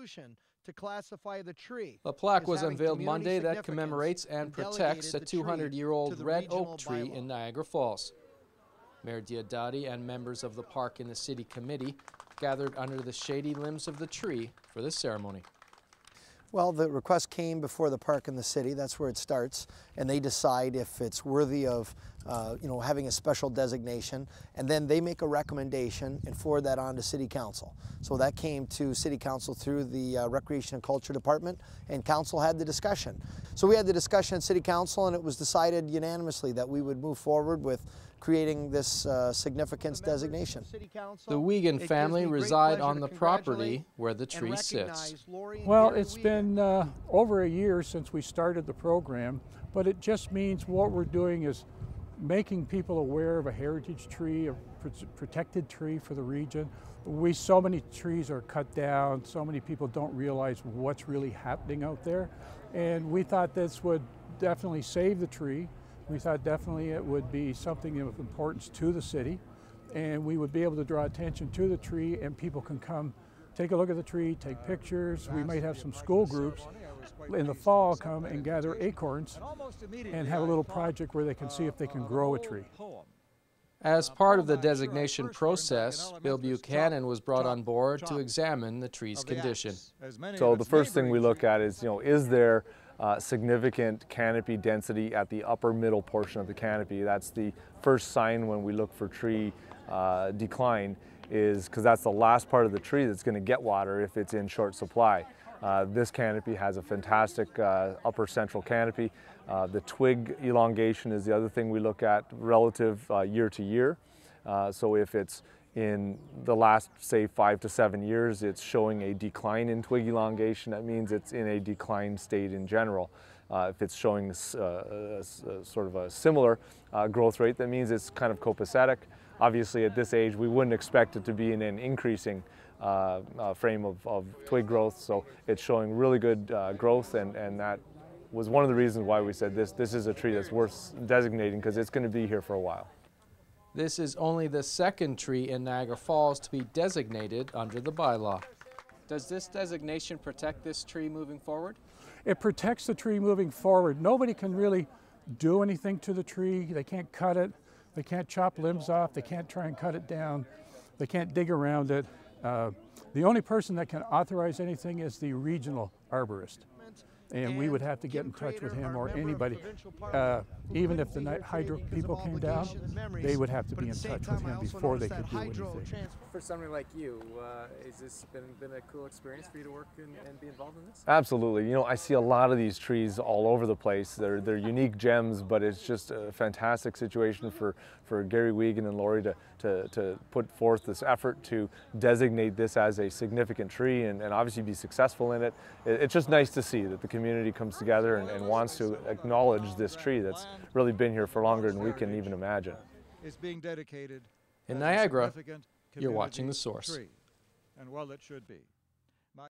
resolution to classify the tree. A plaque was unveiled Monday that commemorates and protects a 200-year-old red oak tree in Niagara Falls. Mayor Diodati and members of the park and the city committee gathered under the shady limbs of the tree for the ceremony. Well, the request came before the park and the city. That's where it starts, and they decide if it's worthy of having a special designation, and then they make a recommendation and forward that on to City Council. So that came to City Council through the Recreation and Culture Department, and Council had the discussion. So we had the discussion at City Council, and it was decided unanimously that we would move forward with creating this significance designation. The Wiegand family reside on the property where the tree sits. Well, it's been over a year since we started the program, but it just means what we're doing is making people aware of a heritage tree, a protected tree for the region. So many trees are cut down, so many people don't realize what's really happening out there, and we thought this would definitely save the tree. We thought definitely it would be something of importance to the city, and we would be able to draw attention to the tree, and people can come take a look at the tree, take pictures. We might have some school groups in the fall come and gather acorns and have a little project where they can see if they can grow a tree. As part of the designation process, Bill Buchanan was brought on board to examine the tree's condition. So the first thing we look at is, is there significant canopy density at the upper middle portion of the canopy? That's the first sign when we look for tree decline, is because that's the last part of the tree that's going to get water if it's in short supply. This canopy has a fantastic upper central canopy. The twig elongation is the other thing we look at relative year to year. So if it's in the last, say, 5 to 7 years, it's showing a decline in twig elongation, that means it's in a decline state in general. If it's showing sort of a similar growth rate, that means it's kind of copacetic. Obviously, at this age, we wouldn't expect it to be in an increasing frame of twig growth, so it's showing really good growth, and that was one of the reasons why we said this is a tree that's worth designating, because it's going to be here for a while. This is only the second tree in Niagara Falls to be designated under the bylaw. Does this designation protect this tree moving forward? It protects the tree moving forward. Nobody can really do anything to the tree. They can't cut it. They can't chop limbs off. They can't try and cut it down. They can't dig around it. The only person that can authorize anything is the regional arborist. And we would have to get in touch with him or anybody. Even if the hydro people came down, they would have to be in touch with him before they could do anything. For somebody like you, has this been a cool experience for you to work and be involved in this? Absolutely. I see a lot of these trees all over the place. They're unique gems, but it's just a fantastic situation for Gary Wiegand and Lori to put forth this effort to designate this as a significant tree and obviously be successful in it. It's just nice to see that the community comes together and wants to acknowledge this tree that's really been here for longer than we can even imagine. In Niagara, you're watching The Source. And well, it should be.